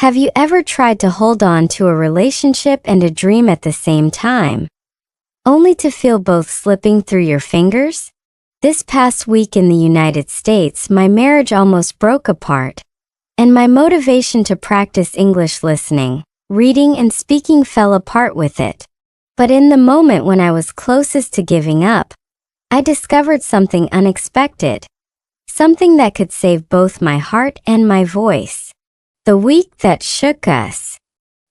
Have you ever tried to hold on to a relationship and a dream at the same time, only to feel both slipping through your fingers? This past week in the United States, my marriage almost broke apart, and my motivation to practice English listening, reading, and speaking fell apart with it. But in the moment when I was closest to giving up, I discovered something unexpected, something that could save both my heart and my voice. The week that shook us.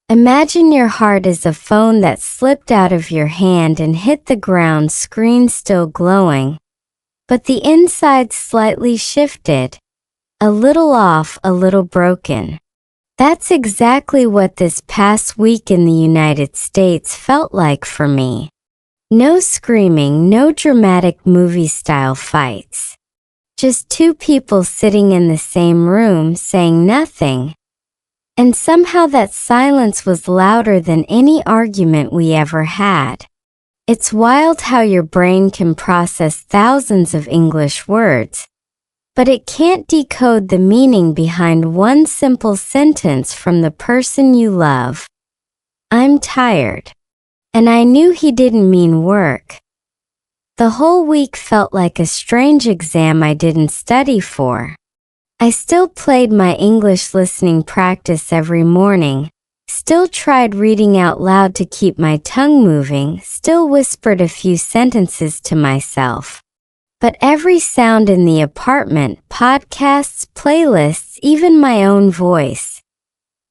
Imagine your heart is a phone that slipped out of your hand and hit the ground, screen still glowing, but the inside slightly shifted, a little off, a little broken. That's exactly what this past week in the United States felt like for me. No screaming, no dramatic movie-style fights. Just two people sitting in the same room saying nothing. And somehow that silence was louder than any argument we ever had. It's wild how your brain can process thousands of English words, but it can't decode the meaning behind one simple sentence from the person you love. I'm tired. And I knew he didn't mean work. The whole week felt like a strange exam I didn't study for. I still played my English listening practice every morning, still tried reading out loud to keep my tongue moving, still whispered a few sentences to myself. But every sound in the apartment, podcasts, playlists, even my own voice,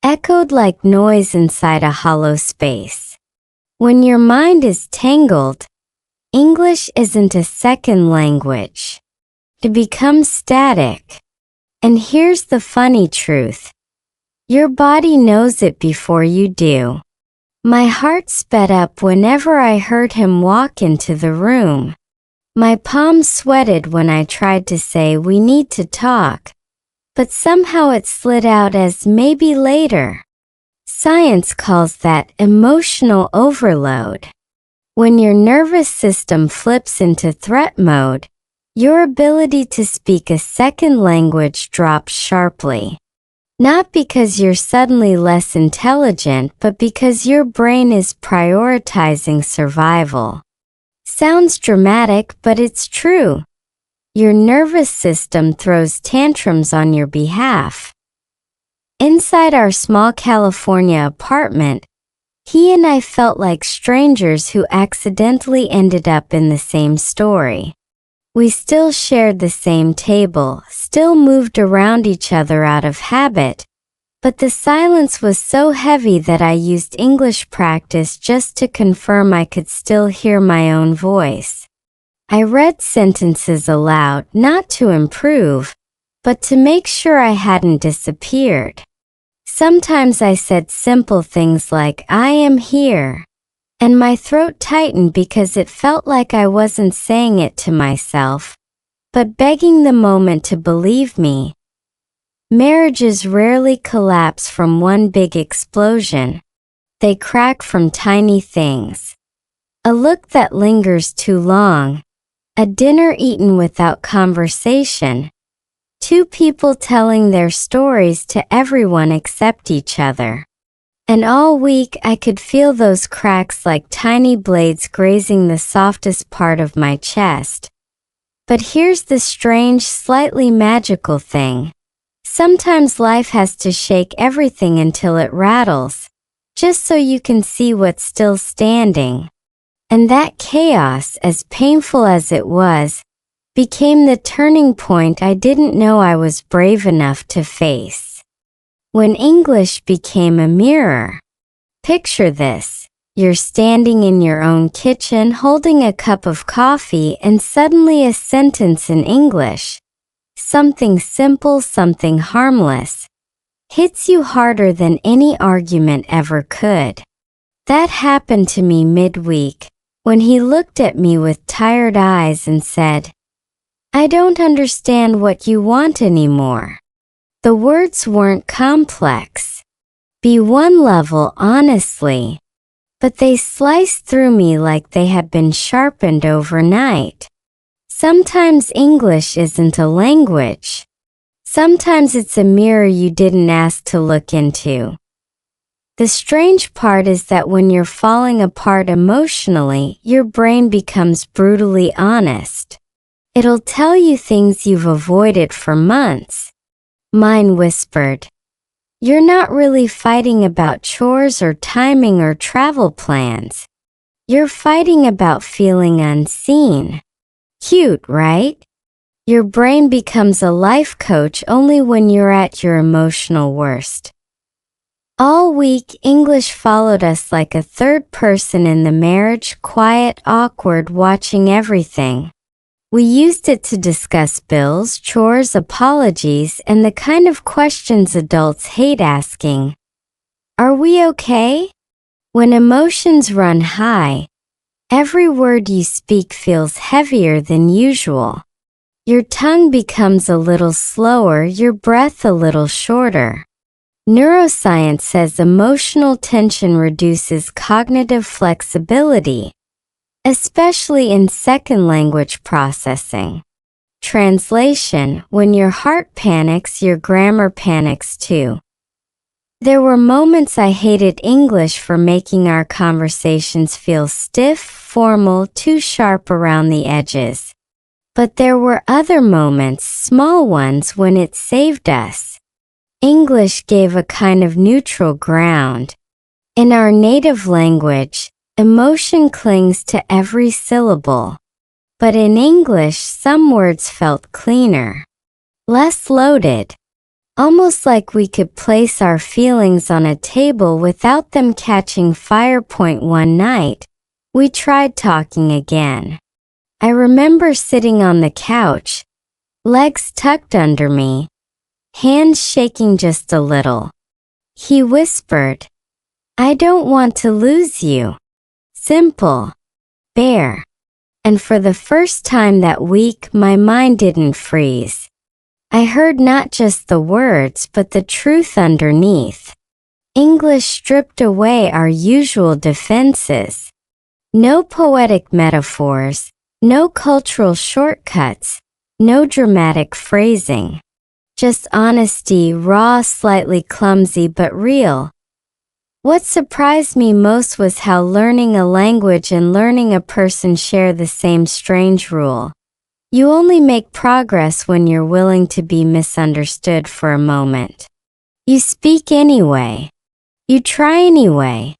echoed like noise inside a hollow space. When your mind is tangled, English isn't a second language. It becomes static. And here's the funny truth. Your body knows it before you do. My heart sped up whenever I heard him walk into the room. My palms sweated when I tried to say we need to talk, but somehow it slid out as maybe later. Science calls that emotional overload. When your nervous system flips into threat mode, your ability to speak a second language drops sharply. Not because you're suddenly less intelligent, but because your brain is prioritizing survival. Sounds dramatic, but it's true. Your nervous system throws tantrums on your behalf. Inside our small California apartment, he and I felt like strangers who accidentally ended up in the same story. We still shared the same table, still moved around each other out of habit, but the silence was so heavy that I used English practice just to confirm I could still hear my own voice. I read sentences aloud, not to improve, but to make sure I hadn't disappeared. Sometimes I said simple things like, "I am here," and my throat tightened because it felt like I wasn't saying it to myself, but begging the moment to believe me. Marriages rarely collapse from one big explosion. They crack from tiny things. A look that lingers too long, a dinner eaten without conversation, two people telling their stories to everyone except each other. And all week I could feel those cracks like tiny blades grazing the softest part of my chest. But here's the strange, slightly magical thing. Sometimes life has to shake everything until it rattles, just so you can see what's still standing. And that chaos, as painful as it was, became the turning point I didn't know I was brave enough to face. When English became a mirror. Picture this. You're standing in your own kitchen holding a cup of coffee and suddenly a sentence in English, something simple, something harmless, hits you harder than any argument ever could. That happened to me midweek, when he looked at me with tired eyes and said, "I don't understand what you want anymore." The words weren't complex. Be one level, honestly. But they sliced through me like they had been sharpened overnight. Sometimes English isn't a language. Sometimes it's a mirror you didn't ask to look into. The strange part is that when you're falling apart emotionally, your brain becomes brutally honest. It'll tell you things you've avoided for months. Mine whispered, "You're not really fighting about chores or timing or travel plans. You're fighting about feeling unseen." Cute, right? Your brain becomes a life coach only when you're at your emotional worst. All week, English followed us like a third person in the marriage, quiet, awkward, watching everything. We used it to discuss bills, chores, apologies, and the kind of questions adults hate asking. Are we okay? When emotions run high, every word you speak feels heavier than usual. Your tongue becomes a little slower, your breath a little shorter. Neuroscience says emotional tension reduces cognitive flexibility, especially in second language processing. Translation: when your heart panics, your grammar panics too. There were moments I hated English for making our conversations feel stiff, formal, too sharp around the edges. But there were other moments, small ones, when it saved us. English gave a kind of neutral ground. In our native language, emotion clings to every syllable. But in English, some words felt cleaner, less loaded, almost like we could place our feelings on a table without them catching fire. One night, we tried talking again. I remember sitting on the couch, legs tucked under me, hands shaking just a little. He whispered, "I don't want to lose you." Simple. Bare. And for the first time that week, my mind didn't freeze. I heard not just the words, but the truth underneath. English stripped away our usual defenses. No poetic metaphors, no cultural shortcuts, no dramatic phrasing. Just honesty, raw, slightly clumsy, but real. What surprised me most was how learning a language and learning a person share the same strange rule. You only make progress when you're willing to be misunderstood for a moment. You speak anyway. You try anyway.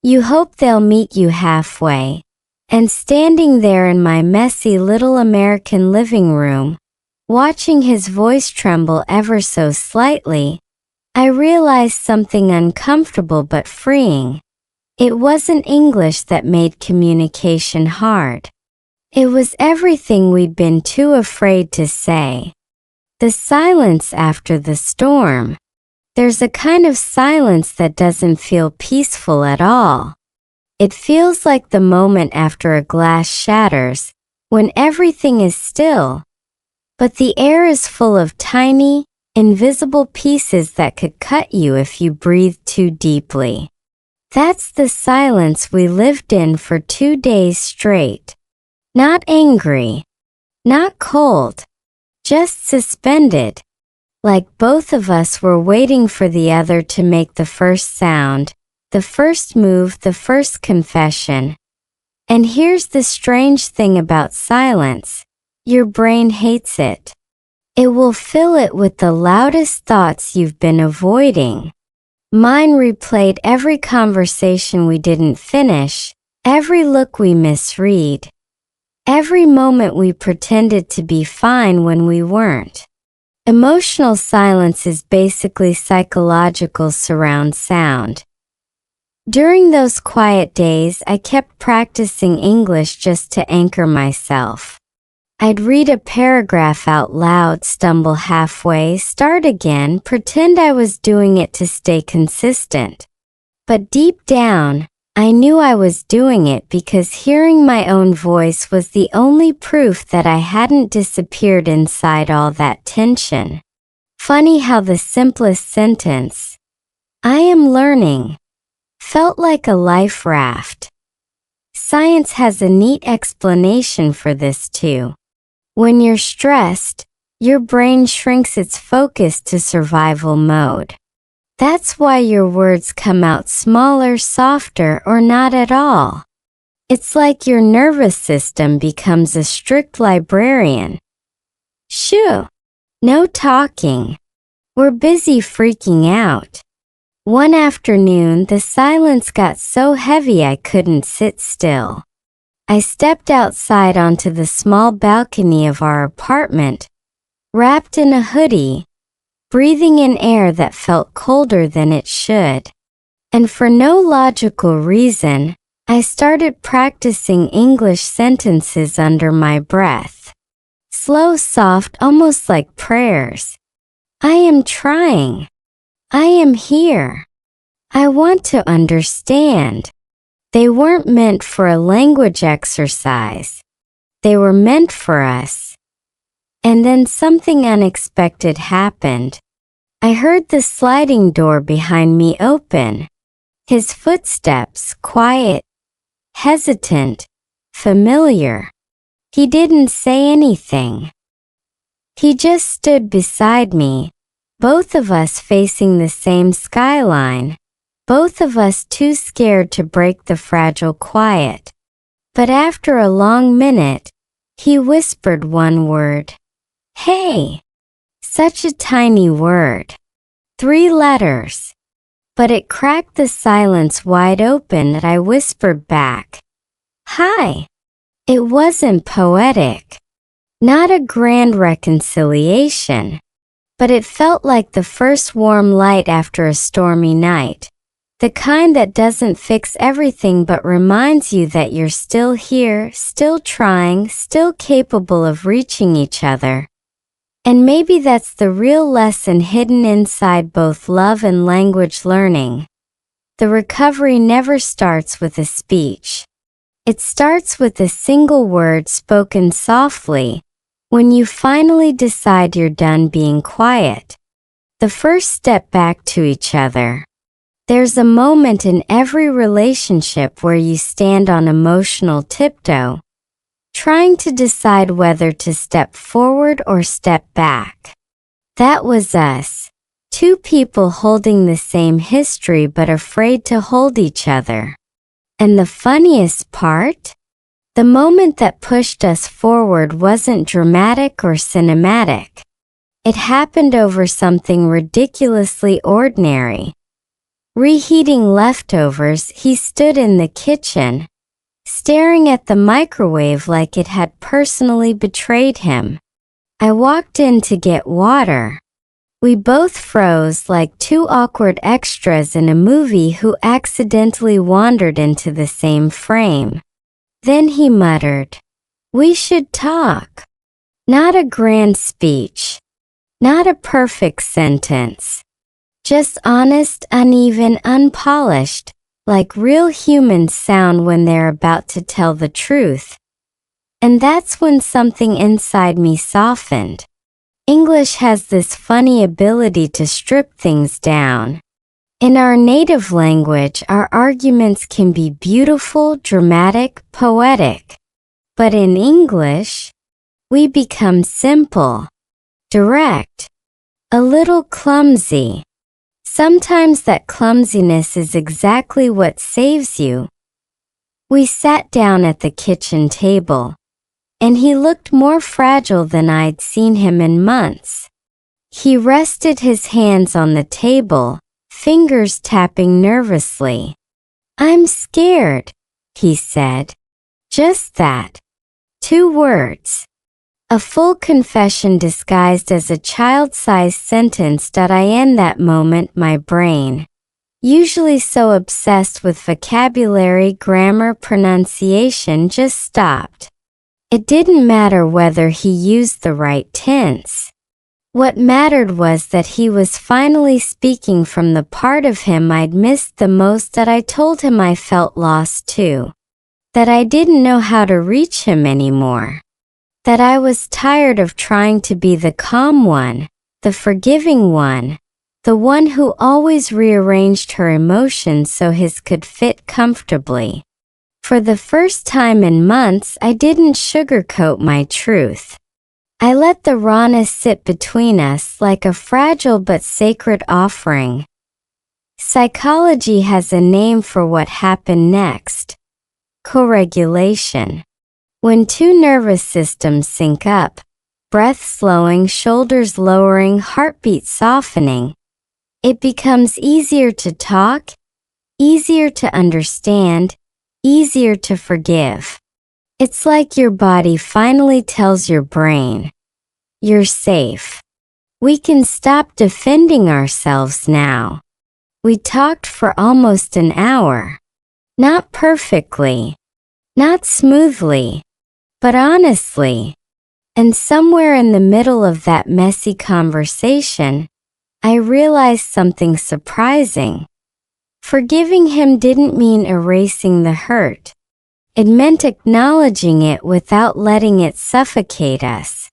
You hope they'll meet you halfway. And standing there in my messy little American living room, watching his voice tremble ever so slightly, I realized something uncomfortable but freeing. It wasn't English that made communication hard. It was everything we'd been too afraid to say. The silence after the storm. There's a kind of silence that doesn't feel peaceful at all. It feels like the moment after a glass shatters, when everything is still, but the air is full of tiny, invisible pieces that could cut you if you breathe too deeply. That's the silence we lived in for 2 days straight. Not angry, not cold, just suspended, like both of us were waiting for the other to make the first sound, the first move, the first confession. And here's the strange thing about silence: your brain hates it. It will fill it with the loudest thoughts you've been avoiding. Mine replayed every conversation we didn't finish, every look we misread, every moment we pretended to be fine when we weren't. Emotional silence is basically psychological surround sound. During those quiet days, I kept practicing English just to anchor myself. I'd read a paragraph out loud, stumble halfway, start again, pretend I was doing it to stay consistent. But deep down, I knew I was doing it because hearing my own voice was the only proof that I hadn't disappeared inside all that tension. Funny how the simplest sentence, "I am learning," felt like a life raft. Science has a neat explanation for this too. When you're stressed, your brain shrinks its focus to survival mode. That's why your words come out smaller, softer, or not at all. It's like your nervous system becomes a strict librarian. Shoo! No talking. We're busy freaking out. One afternoon, the silence got so heavy I couldn't sit still. I stepped outside onto the small balcony of our apartment, wrapped in a hoodie, breathing in air that felt colder than it should. And for no logical reason, I started practicing English sentences under my breath. Slow, soft, almost like prayers. I am trying. I am here. I want to understand. They weren't meant for a language exercise. They were meant for us. And then something unexpected happened. I heard the sliding door behind me open. His footsteps, quiet, hesitant, familiar. He didn't say anything. He just stood beside me, both of us facing the same skyline, both of us too scared to break the fragile quiet. But after a long minute, he whispered one word. Hey! Such a tiny word. 3 letters. But it cracked the silence wide open and I whispered back. Hi! It wasn't poetic. Not a grand reconciliation. But it felt like the first warm light after a stormy night. The kind that doesn't fix everything but reminds you that you're still here, still trying, still capable of reaching each other. And maybe that's the real lesson hidden inside both love and language learning. The recovery never starts with a speech. It starts with a single word spoken softly, when you finally decide you're done being quiet. The first step back to each other. There's a moment in every relationship where you stand on emotional tiptoe, trying to decide whether to step forward or step back. That was us, 2 people holding the same history but afraid to hold each other. And the funniest part? The moment that pushed us forward wasn't dramatic or cinematic. It happened over something ridiculously ordinary. Reheating leftovers, he stood in the kitchen, staring at the microwave like it had personally betrayed him. I walked in to get water. We both froze like 2 awkward extras in a movie who accidentally wandered into the same frame. Then he muttered, "We should talk." Not a grand speech. Not a perfect sentence. Just honest, uneven, unpolished, like real humans sound when they're about to tell the truth. And that's when something inside me softened. English has this funny ability to strip things down. In our native language, our arguments can be beautiful, dramatic, poetic. But in English, we become simple, direct, a little clumsy. Sometimes that clumsiness is exactly what saves you. We sat down at the kitchen table, and he looked more fragile than I'd seen him in months. He rested his hands on the table, fingers tapping nervously. "I'm scared," he said. Just that. 2 words. A full confession disguised as a child-sized sentence. In that moment, my brain, usually so obsessed with vocabulary, grammar, pronunciation, just stopped. It didn't matter whether he used the right tense. What mattered was that he was finally speaking from the part of him I'd missed the most. That I told him I felt lost too. That I didn't know how to reach him anymore. That I was tired of trying to be the calm one, the forgiving one, the one who always rearranged her emotions so his could fit comfortably. For the first time in months, I didn't sugarcoat my truth. I let the rawness sit between us like a fragile but sacred offering. Psychology has a name for what happened next: co-regulation. When two nervous systems sync up, breath slowing, shoulders lowering, heartbeat softening, it becomes easier to talk, easier to understand, easier to forgive. It's like your body finally tells your brain, "You're safe. We can stop defending ourselves now." We talked for almost an hour. Not perfectly, not smoothly, but honestly. And somewhere in the middle of that messy conversation, I realized something surprising. Forgiving him didn't mean erasing the hurt. It meant acknowledging it without letting it suffocate us.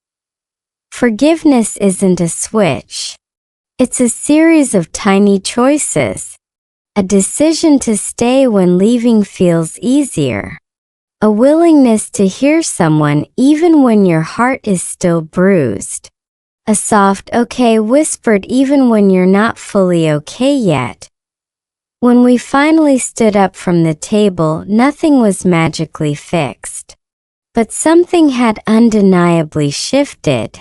Forgiveness isn't a switch. It's a series of tiny choices. A decision to stay when leaving feels easier. A willingness to hear someone even when your heart is still bruised. A soft okay whispered even when you're not fully okay yet. When we finally stood up from the table, nothing was magically fixed. But something had undeniably shifted.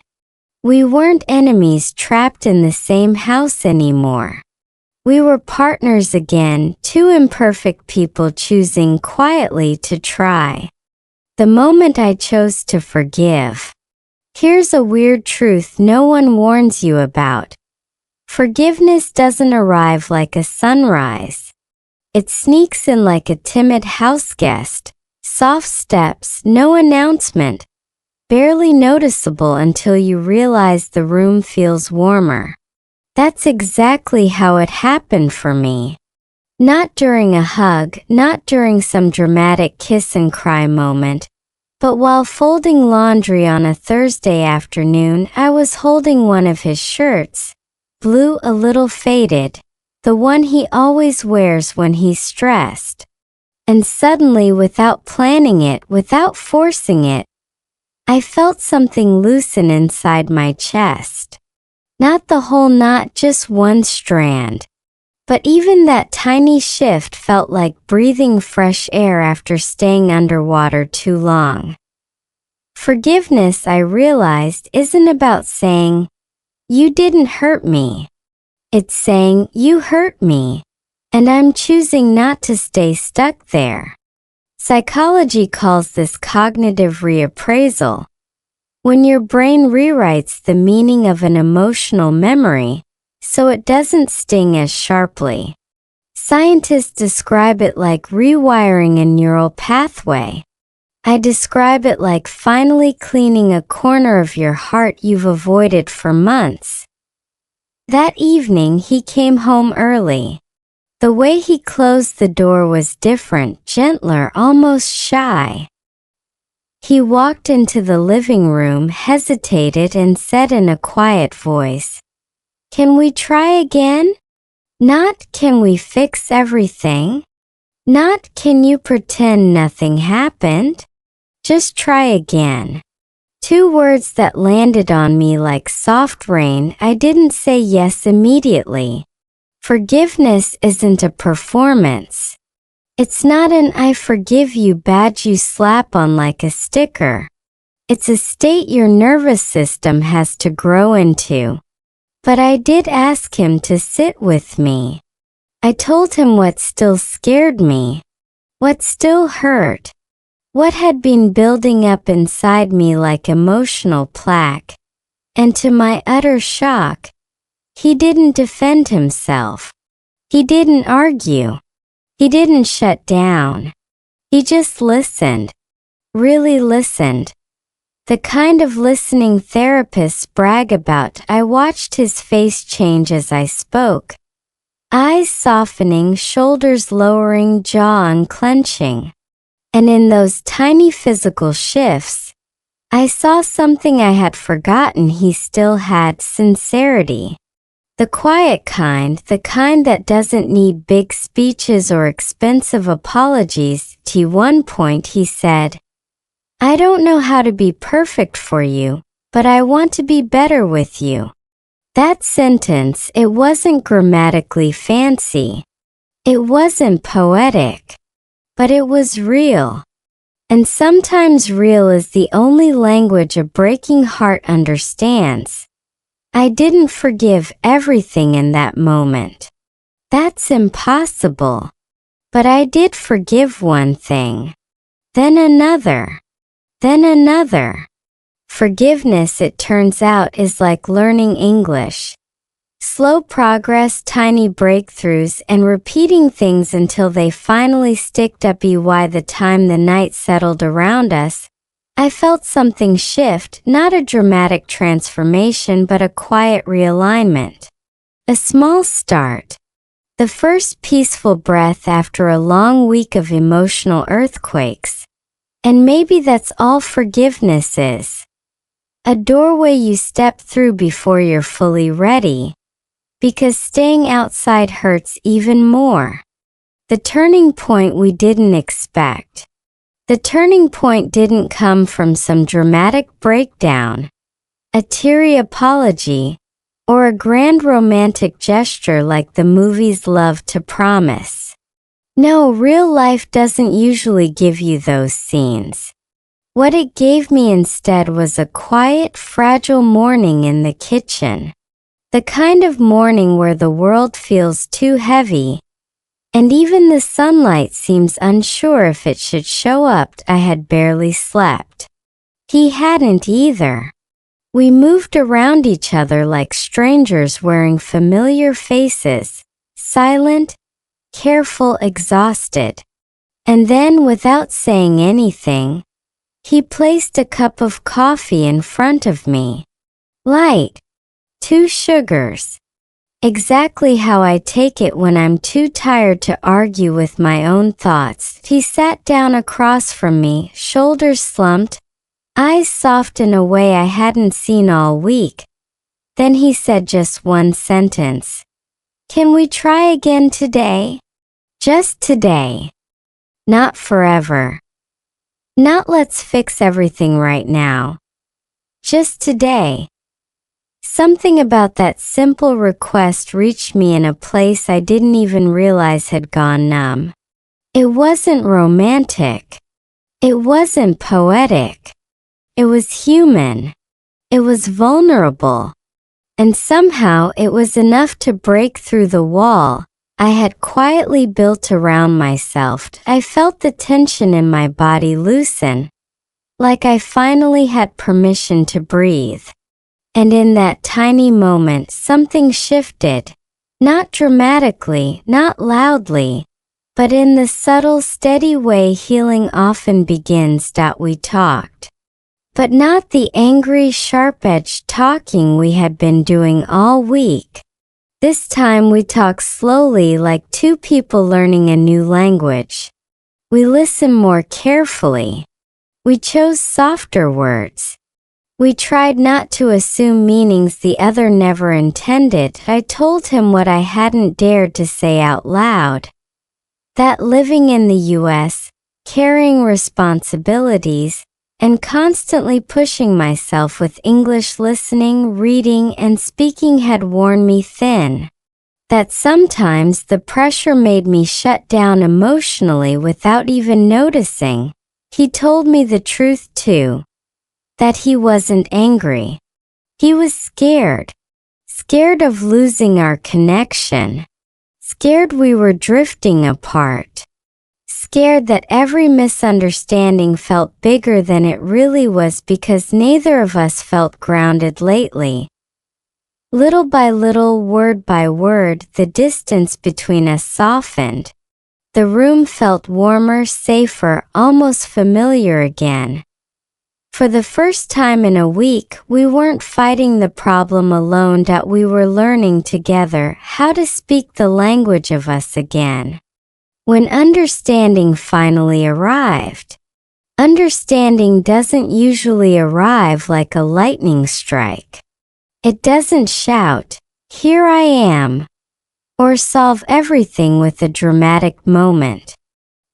We weren't enemies trapped in the same house anymore. We were partners again, two imperfect people choosing quietly to try. The moment I chose to forgive. Here's a weird truth no one warns you about. Forgiveness doesn't arrive like a sunrise. It sneaks in like a timid house guest, soft steps, no announcement, barely noticeable until you realize the room feels warmer. That's exactly how it happened for me. Not during a hug, not during some dramatic kiss and cry moment, but while folding laundry on a Thursday afternoon, I was holding one of his shirts, blue, a little faded, the one he always wears when he's stressed. And suddenly, without planning it, without forcing it, I felt something loosen inside my chest. Not the whole knot, just one strand. But even that tiny shift felt like breathing fresh air after staying underwater too long. Forgiveness, I realized, isn't about saying, "You didn't hurt me." It's saying, "You hurt me, and I'm choosing not to stay stuck there." Psychology calls this cognitive reappraisal. When your brain rewrites the meaning of an emotional memory so it doesn't sting as sharply. Scientists describe it like rewiring a neural pathway. I describe it like finally cleaning a corner of your heart you've avoided for months. That evening he came home early. The way he closed the door was different, gentler, almost shy. He walked into the living room, hesitated, and said in a quiet voice, "Can we try again?" Not, "Can we fix everything?" Not, "Can you pretend nothing happened?" Just try again. Two words that landed on me like soft rain. I didn't say yes immediately. Forgiveness isn't a performance. It's not an "I forgive you" badge you slap on like a sticker. It's a state your nervous system has to grow into. But I did ask him to sit with me. I told him what still scared me, what still hurt, what had been building up inside me like emotional plaque. And to my utter shock, he didn't defend himself. He didn't argue. He didn't shut down. He just listened. Really listened. The kind of listening therapists brag about. I watched his face change as I spoke. Eyes softening, shoulders lowering, jaw unclenching. And in those tiny physical shifts, I saw something I had forgotten he still had: sincerity. The quiet kind, the kind that doesn't need big speeches or expensive apologies. At one point he said, "I don't know how to be perfect for you, but I want to be better with you. That sentence, it wasn't grammatically fancy. It wasn't poetic. But it was real. And sometimes real is the only language a breaking heart understands. I didn't forgive everything in that moment. That's impossible. But I did forgive one thing. Then another. Then another. Forgiveness, it turns out, is like learning English. Slow progress, tiny breakthroughs, and repeating things until they finally sticked up. By the time the night settled around us, I felt something shift, not a dramatic transformation but a quiet realignment. A small start. The first peaceful breath after a long week of emotional earthquakes. And maybe that's all forgiveness is. A doorway you step through before you're fully ready. Because staying outside hurts even more. The turning point we didn't expect. The turning point didn't come from some dramatic breakdown, a teary apology, or a grand romantic gesture like the movies love to promise. No, real life doesn't usually give you those scenes. What it gave me instead was a quiet, fragile morning in the kitchen. The kind of morning where the world feels too heavy, and even the sunlight seems unsure if it should show up. I had barely slept. He hadn't either. We moved around each other like strangers wearing familiar faces, silent, careful, exhausted. And then, without saying anything, he placed a cup of coffee in front of me. Light. 2 sugars. Exactly how I take it when I'm too tired to argue with my own thoughts. He sat down across from me, shoulders slumped, eyes soft in a way I hadn't seen all week. Then he said just one sentence. Can we try again today? Just today. Not forever. Not let's fix everything right now. Just today. Something about that simple request reached me in a place I didn't even realize had gone numb. It wasn't romantic. It wasn't poetic. It was human. It was vulnerable. And somehow it was enough to break through the wall I had quietly built around myself. I felt the tension in my body loosen, like I finally had permission to breathe. And in that tiny moment something shifted, not dramatically, not loudly, but in the subtle, steady way healing often begins. We talked. But not the angry, sharp-edged talking we had been doing all week. This time we talked slowly like two people learning a new language. We listened more carefully. We chose softer words. We tried not to assume meanings the other never intended. I told him what I hadn't dared to say out loud. That living in the U.S., carrying responsibilities, and constantly pushing myself with English listening, reading, and speaking had worn me thin. That sometimes the pressure made me shut down emotionally without even noticing. He told me the truth too. That he wasn't angry. He was scared. Scared of losing our connection. Scared we were drifting apart. Scared that every misunderstanding felt bigger than it really was because neither of us felt grounded lately. Little by little, word by word, the distance between us softened. The room felt warmer, safer, almost familiar again. For the first time in a week, we weren't fighting the problem alone. We were learning together how to speak the language of us again. When understanding finally arrived. Understanding doesn't usually arrive like a lightning strike. It doesn't shout, "Here I am," or solve everything with a dramatic moment.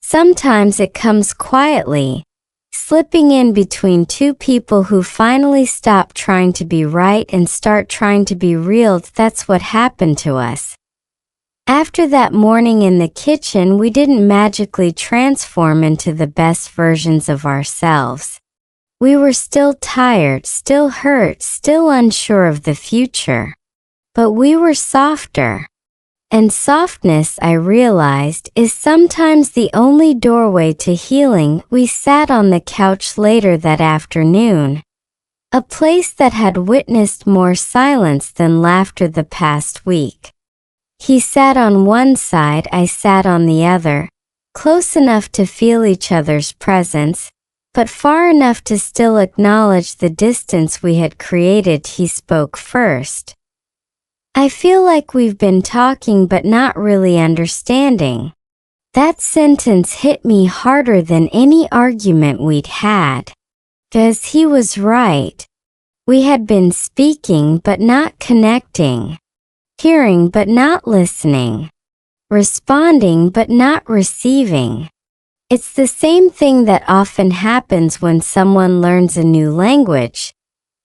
Sometimes it comes quietly, slipping in between two people who finally stop trying to be right and start trying to be real. That's what happened to us. After that morning in the kitchen, we didn't magically transform into the best versions of ourselves. We were still tired, still hurt, still unsure of the future. But we were softer. And softness, I realized, is sometimes the only doorway to healing. We sat on the couch later that afternoon, a place that had witnessed more silence than laughter the past week. He sat on one side, I sat on the other, close enough to feel each other's presence, but far enough to still acknowledge the distance we had created. He spoke first. I feel like we've been talking but not really understanding. That sentence hit me harder than any argument we'd had. 'Cause he was right. We had been speaking but not connecting. Hearing but not listening. Responding but not receiving. It's the same thing that often happens when someone learns a new language.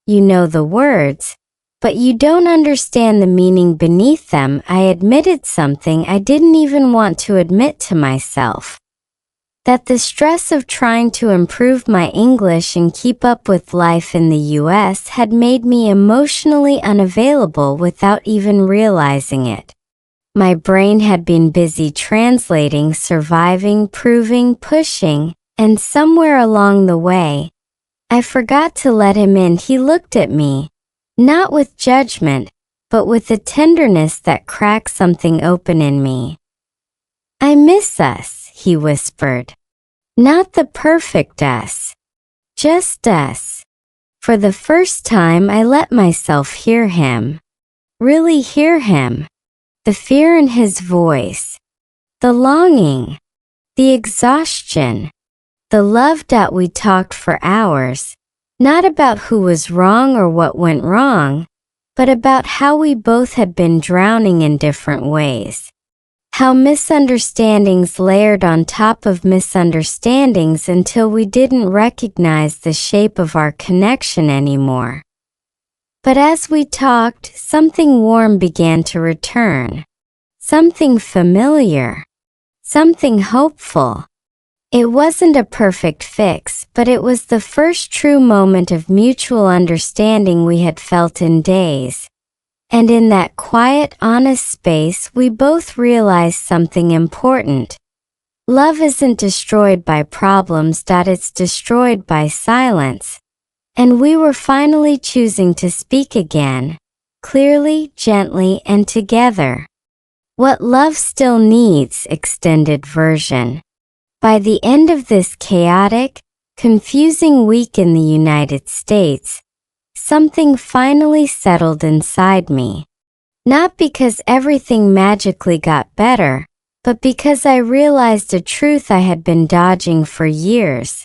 You know the words, but you don't understand the meaning beneath them. I admitted something I didn't even want to admit to myself. That the stress of trying to improve my English and keep up with life in the US had made me emotionally unavailable without even realizing it. My brain had been busy translating, surviving, proving, pushing, and somewhere along the way, I forgot to let him in. He looked at me. Not with judgment, but with a tenderness that cracked something open in me. I miss us, he whispered. Not the perfect us. Just us. For the first time I let myself hear him. Really hear him. The fear in his voice. The longing. The exhaustion. The love that we talked for hours. Not about who was wrong or what went wrong, but about how we both had been drowning in different ways. How misunderstandings layered on top of misunderstandings until we didn't recognize the shape of our connection anymore. But as we talked, something warm began to return. Something familiar. Something hopeful. It wasn't a perfect fix, but it was the first true moment of mutual understanding we had felt in days. And in that quiet, honest space, we both realized something important. Love isn't destroyed by problems, it's destroyed by silence. And we were finally choosing to speak again, clearly, gently, and together. What love still needs, extended version. By the end of this chaotic, confusing week in the United States, something finally settled inside me. Not because everything magically got better, but because I realized a truth I had been dodging for years.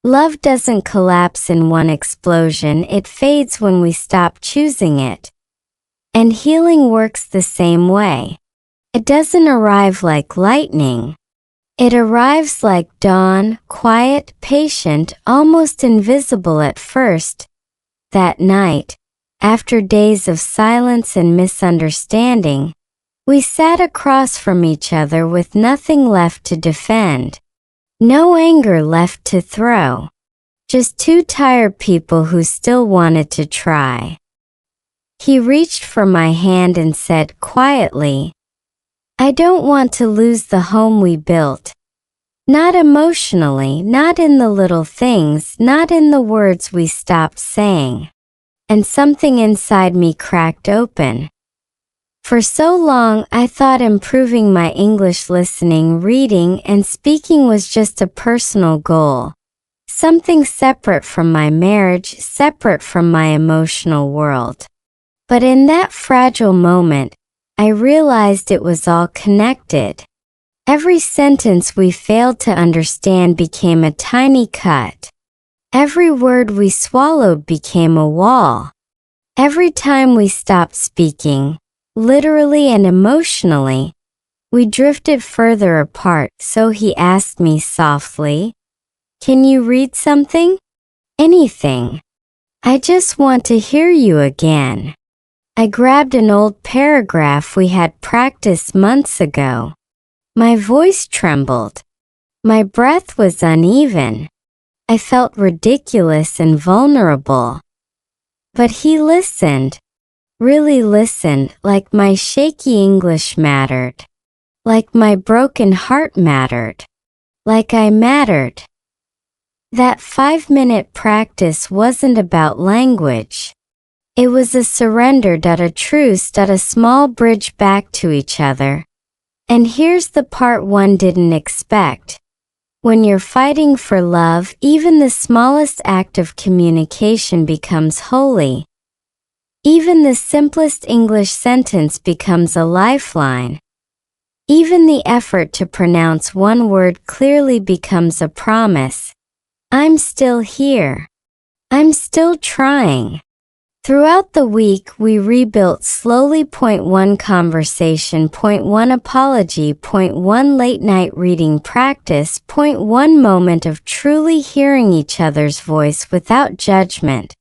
Love doesn't collapse in one explosion, it fades when we stop choosing it. And healing works the same way. It doesn't arrive like lightning. It arrives like dawn, quiet, patient, almost invisible at first. That night, after days of silence and misunderstanding, we sat across from each other with nothing left to defend. No anger left to throw. Just two tired people who still wanted to try. He reached for my hand and said quietly, I don't want to lose the home we built. Not emotionally, not in the little things, not in the words we stopped saying. And something inside me cracked open. For so long, I thought improving my English listening, reading, and speaking was just a personal goal. Something separate from my marriage, separate from my emotional world. But in that fragile moment, I realized it was all connected. Every sentence we failed to understand became a tiny cut. Every word we swallowed became a wall. Every time we stopped speaking, literally and emotionally, we drifted further apart. So he asked me softly, Can you read something? Anything. I just want to hear you again. I grabbed an old paragraph we had practiced months ago. My voice trembled. My breath was uneven. I felt ridiculous and vulnerable. But he listened. Really listened, like my shaky English mattered. Like my broken heart mattered. Like I mattered. That 5-minute practice wasn't about language. It was a surrender, a truce, a small bridge back to each other. And here's the part one didn't expect. When you're fighting for love, even the smallest act of communication becomes holy. Even the simplest English sentence becomes a lifeline. Even the effort to pronounce one word clearly becomes a promise. I'm still here. I'm still trying. Throughout the week, we rebuilt slowly. Point 1 conversation, point 1 apology, point 1 late night reading practice, point 1 moment of truly hearing each other's voice without judgment.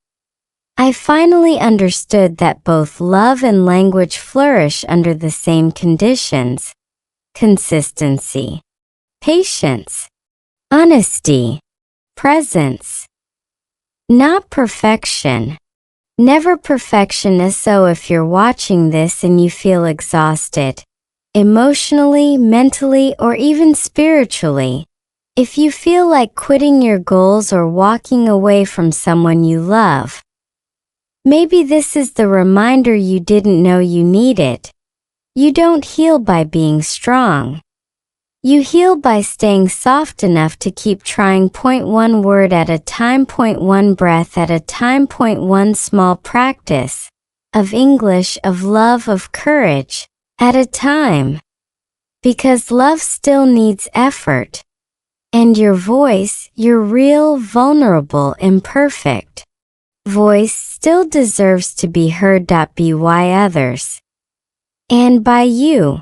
I finally understood that both love and language flourish under the same conditions: consistency, patience, honesty, presence. Not perfection. Never perfection. So if you're watching this and you feel exhausted, emotionally, mentally, or even spiritually, if you feel like quitting your goals or walking away from someone you love, maybe this is the reminder you didn't know you needed. You don't heal by being strong. You heal by staying soft enough to keep trying. Point 1 word at a time, point 1 breath at a time, point 1 small practice of English, of love, of courage at a time. Because love still needs effort. And your voice, your real, vulnerable, imperfect voice still deserves to be heard. By others. And by you.